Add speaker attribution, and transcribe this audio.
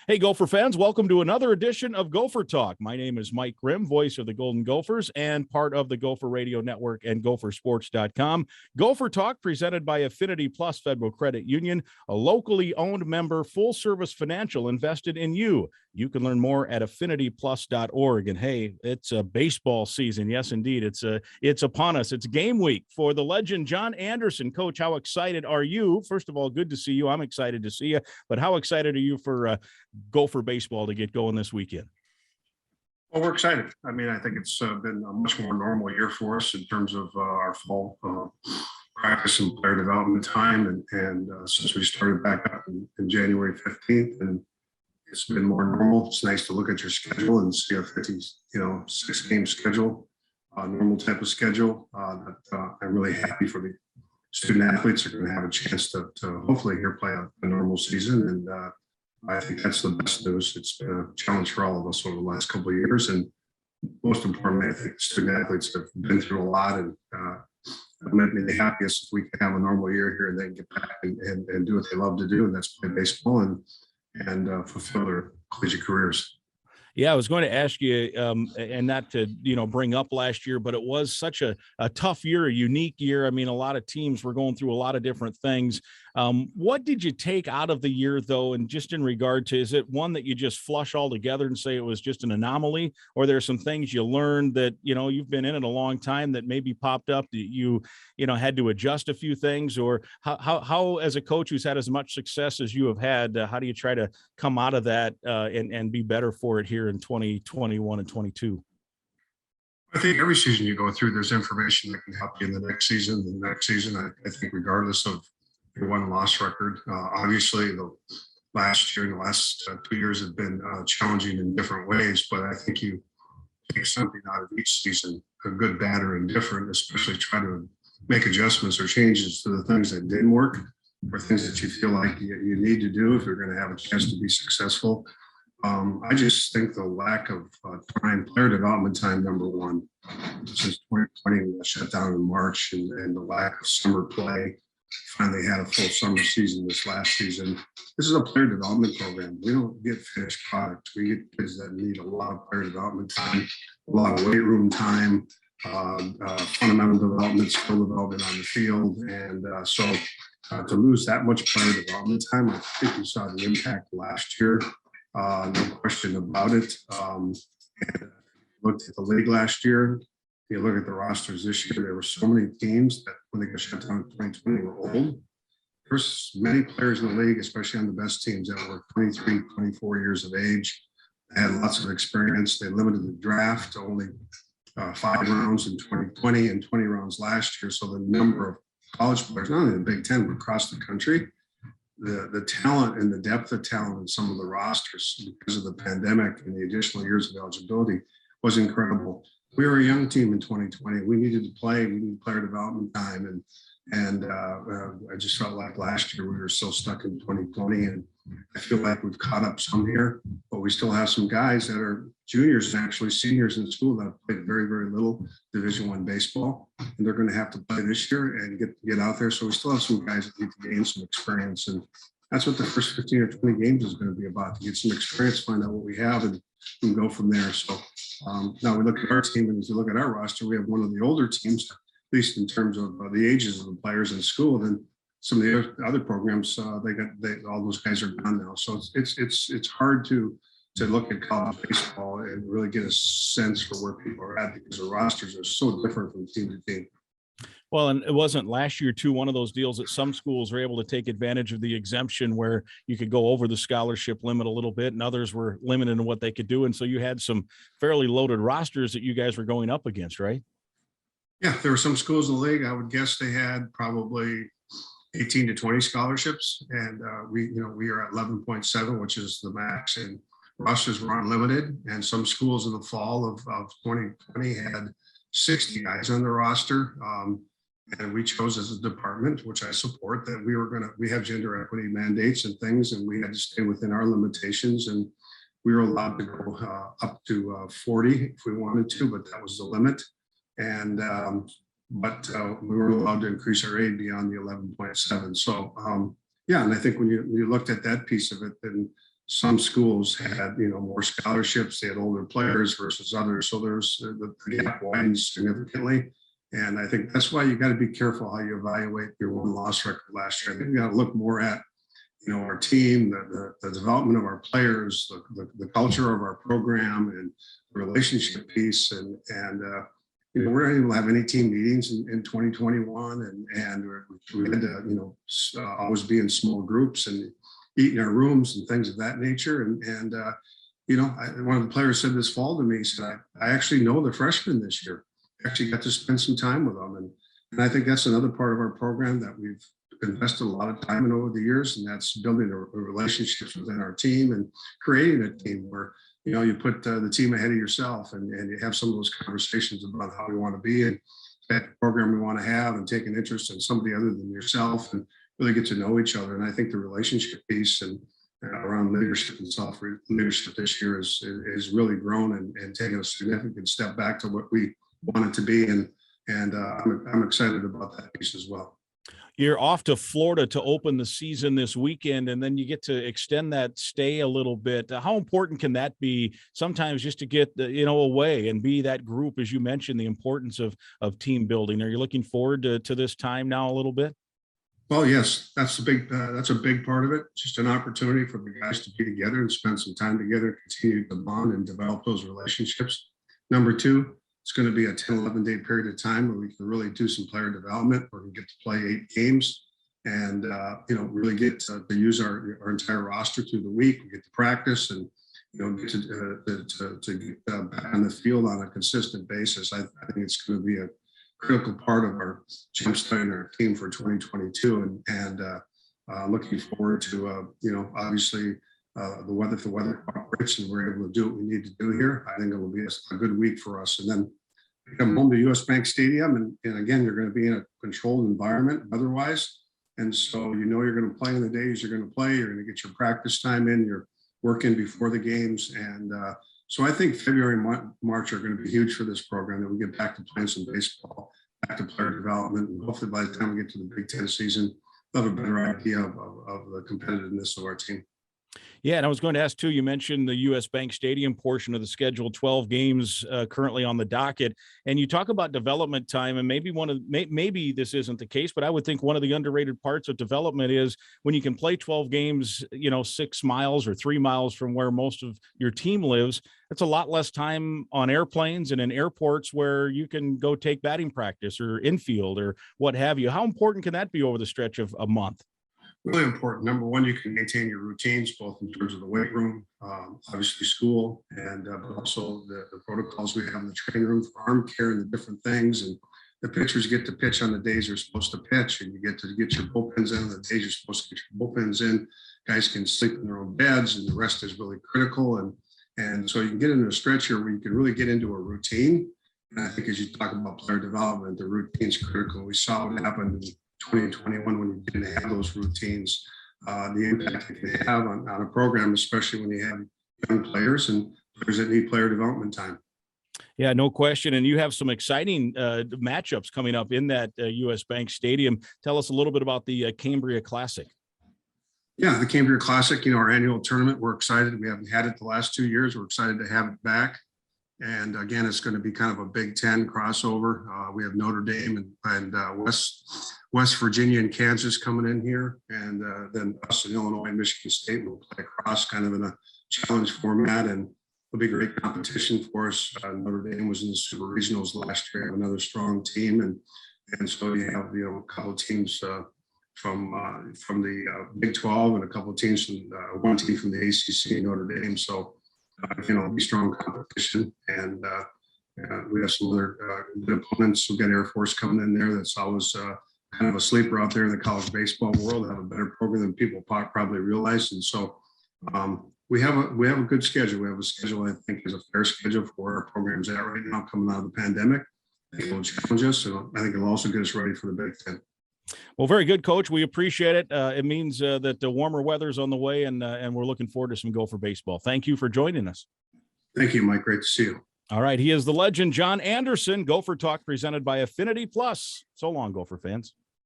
Speaker 1: Hey, Gopher fans, welcome to another edition of Gopher Talk. My name is Mike Grimm, voice of the Golden Gophers and part of the Gopher Radio Network and gophersports.com. Gopher Talk presented by Affinity Plus Federal Credit Union, a locally owned member, full-service financial invested in you. You can learn more at affinityplus.org. And hey, it's a baseball season. Yes, indeed. It's upon us. It's game week for the legend, John Anderson. Coach, how excited are you? First of all, good to see you. I'm excited to see you. But how excited are you for Gopher Baseball to get going this weekend?
Speaker 2: Well, we're excited. I mean, I think it's been a much more normal year for us in terms of our fall practice and player development time. And since we started back up in January 15th, and it's been more normal. It's nice to look at your schedule and see a 6-game schedule, normal type of schedule. I'm really happy for the student athletes are going to have a chance to hopefully here play a normal season. And I think that's the best news. It's been a challenge for all of us over the last couple of years. And most importantly, I think student athletes have been through a lot, and it made me the happiest if we can have a normal year here and then get back and do what they love to do, and that's play baseball and fulfill their collegiate careers.
Speaker 1: Yeah, I was going to ask you, and not to, bring up last year, but it was such a tough year, a unique year. I mean, a lot of teams were going through a lot of different things. What did you take out of the year, though, and just in regard to, is it one that you just flush all together and say it was just an anomaly, or there's some things you learned that, you've been in it a long time that maybe popped up that you had to adjust a few things? Or how as a coach who's had as much success as you have had, how do you try to come out of that and be better for it here in 2021 and 22?
Speaker 2: I think every season you go through, there's information that can help you in the next season. The next season, I think regardless of your win-loss record, obviously the last 2 years have been challenging in different ways, but I think you take something out of each season, a good, bad, or indifferent, especially try to make adjustments or changes to the things that didn't work or things that you feel like you need to do if you're going to have a chance to be successful. I just think the lack of player development time, number one, since 2020 was shut down in March, and the lack of summer play. Finally had a full summer season this last season. This is a player development program. We don't get finished product. We get kids that need a lot of player development time, a lot of weight room time, fundamental development, skill development on the field. And so to lose that much player development time, I think you saw the impact last year. No question about it. And looked at the league last year. You look at the rosters this year, there were so many teams that when they got shut down in 2020 were old. There's many players in the league, especially on the best teams, that were 23, 24 years of age. They had lots of experience. They limited the draft to only 5 rounds in 2020 and 20 rounds last year. So the number of college players, not only in the Big Ten, but across the country, the talent and the depth of talent in some of the rosters because of the pandemic and the additional years of eligibility was incredible. We were a young team in 2020. We needed to play. We needed player development time, and I just felt like last year we were so stuck in 2020, and I feel like we've caught up some here, but we still have some guys that are juniors and actually seniors in school that have played very, very little Division I baseball, and they're going to have to play this year and get out there. So we still have some guys that need to gain some experience, and that's what the first 15 or 20 games is going to be about, to get some experience, find out what we have, and go from there. So now we look at our team, and as we look at our roster, we have one of the older teams, at least in terms of the ages of the players in school. Then some of the other programs, all those guys are gone now. So it's hard to look at college baseball and really get a sense for where people are at, because the rosters are so different from team to team.
Speaker 1: Well, and it wasn't last year, too, one of those deals that some schools were able to take advantage of the exemption where you could go over the scholarship limit a little bit, and others were limited in what they could do. And so you had some fairly loaded rosters that you guys were going up against, right?
Speaker 2: Yeah, there were some schools in the league. I would guess they had probably 18 to 20 scholarships, and we are at 11.7, which is the max, and rosters were unlimited. And some schools in the fall of 2020 had 60 guys on the roster. And we chose as a department, which I support, that we have gender equity mandates and things, and we had to stay within our limitations, and we were allowed to go up to 40 if we wanted to, but that was the limit. And but we were allowed to increase our aid beyond the 11.7. So yeah, and I think when you looked at that piece of it, then some schools had, more scholarships. They had older players versus others. So there's the gap widens significantly. And I think that's why you got to be careful how you evaluate your win-loss record last year. I think we got to look more at, our team, the development of our players, the culture of our program, and the relationship piece. And we're not able to have any team meetings in 2021, and we had to, always be in small groups and eat in our rooms and things of that nature. And one of the players said this fall to me, he said, I actually know the freshmen this year. I actually got to spend some time with them. And I think that's another part of our program that we've invested a lot of time in over the years, and that's building a relationships within our team and creating a team where, you put the team ahead of yourself, and you have some of those conversations about how we want to be and that program we want to have, and take an interest in somebody other than yourself and really get to know each other. And I think the relationship piece and around leadership and self-leadership this year is really grown and taken a significant step back to what we want it to be. And I'm excited about that piece as well.
Speaker 1: You're off to Florida to open the season this weekend, and then you get to extend that stay a little bit. How important can that be sometimes, just to get away and be that group, as you mentioned, the importance of team building? Are you looking forward to this time now a little bit?
Speaker 2: Well, yes, that's a big part of it. Just an opportunity for the guys to be together and spend some time together, continue to bond and develop those relationships. Number two, it's going to be a 10, 11-day period of time where we can really do some player development, where we get to play 8 games and, really get to use our entire roster through the week. We get to practice and, get to get back on the field on a consistent basis. I think it's going to be a critical part of our jumpstarting our team for 2022, and looking forward to, obviously, the weather cooperates and we're able to do what we need to do here. I think it will be a good week for us. And then we come home to US Bank Stadium, and again, you're going to be in a controlled environment weather-wise. And so, you're going to play in the days you're going to play. You're going to get your practice time in, your work in before the games. And so I think February and March are going to be huge for this program, that we get back to playing some baseball, back to player development. And hopefully by the time we get to the Big Ten season, we'll have a better idea of the competitiveness of our team.
Speaker 1: Yeah, and I was going to ask too, you mentioned the US Bank Stadium portion of the schedule, 12 games currently on the docket, and you talk about development time, and maybe this isn't the case, but I would think one of the underrated parts of development is when you can play 12 games, 6 miles or 3 miles from where most of your team lives. That's a lot less time on airplanes and in airports where you can go take batting practice or infield or what have you. How important can that be over the stretch of a month?
Speaker 2: Really important. Number one, you can maintain your routines, both in terms of the weight room, obviously school, and but also the protocols we have in the training room for arm care and the different things. And the pitchers get to pitch on the days they're supposed to pitch, and you get to get your bullpens in on the days you're supposed to get your bullpens in. Guys can sleep in their own beds, and the rest is really critical. And so you can get into a stretch here where you can really get into a routine. And I think as you talk about player development, the routine is critical. We saw what happened in 2021 when you didn't have those routines, the impact it can have on a program, especially when you have young players and players that need player development time.
Speaker 1: Yeah, no question. And you have some exciting matchups coming up in that US Bank Stadium. Tell us a little bit about the Cambria Classic.
Speaker 2: Yeah, the Cambria Classic, our annual tournament. We're excited. We haven't had it the last 2 years. We're excited to have it back. And again, it's going to be kind of a Big Ten crossover. We have Notre Dame and West Virginia and Kansas coming in here, and then us and Illinois and Michigan State will play across kind of in a challenge format, and it'll be great competition for us. Notre Dame was in the Super Regionals last year, have another strong team, and so you have a couple of teams from the Big 12 and a couple of teams from one team from the ACC, Notre Dame. So it'll be strong competition, and we have some other good opponents. We've got Air Force coming in there. That's always kind of a sleeper out there in the college baseball world. Have a better program than people probably realize, and so we have a good schedule. We have a schedule I think is a fair schedule for where our program's at right now, coming out of the pandemic. I think it'll challenge us, and I think it'll also get us ready for the Big Ten.
Speaker 1: Well, very good, Coach. We appreciate it. It means that the warmer weather's on the way, and we're looking forward to some Gopher baseball. Thank you for joining us.
Speaker 2: Thank you, Mike. Great to see you.
Speaker 1: All right. He is the legend, John Anderson. Gopher Talk presented by Affinity Plus. So long, Gopher fans.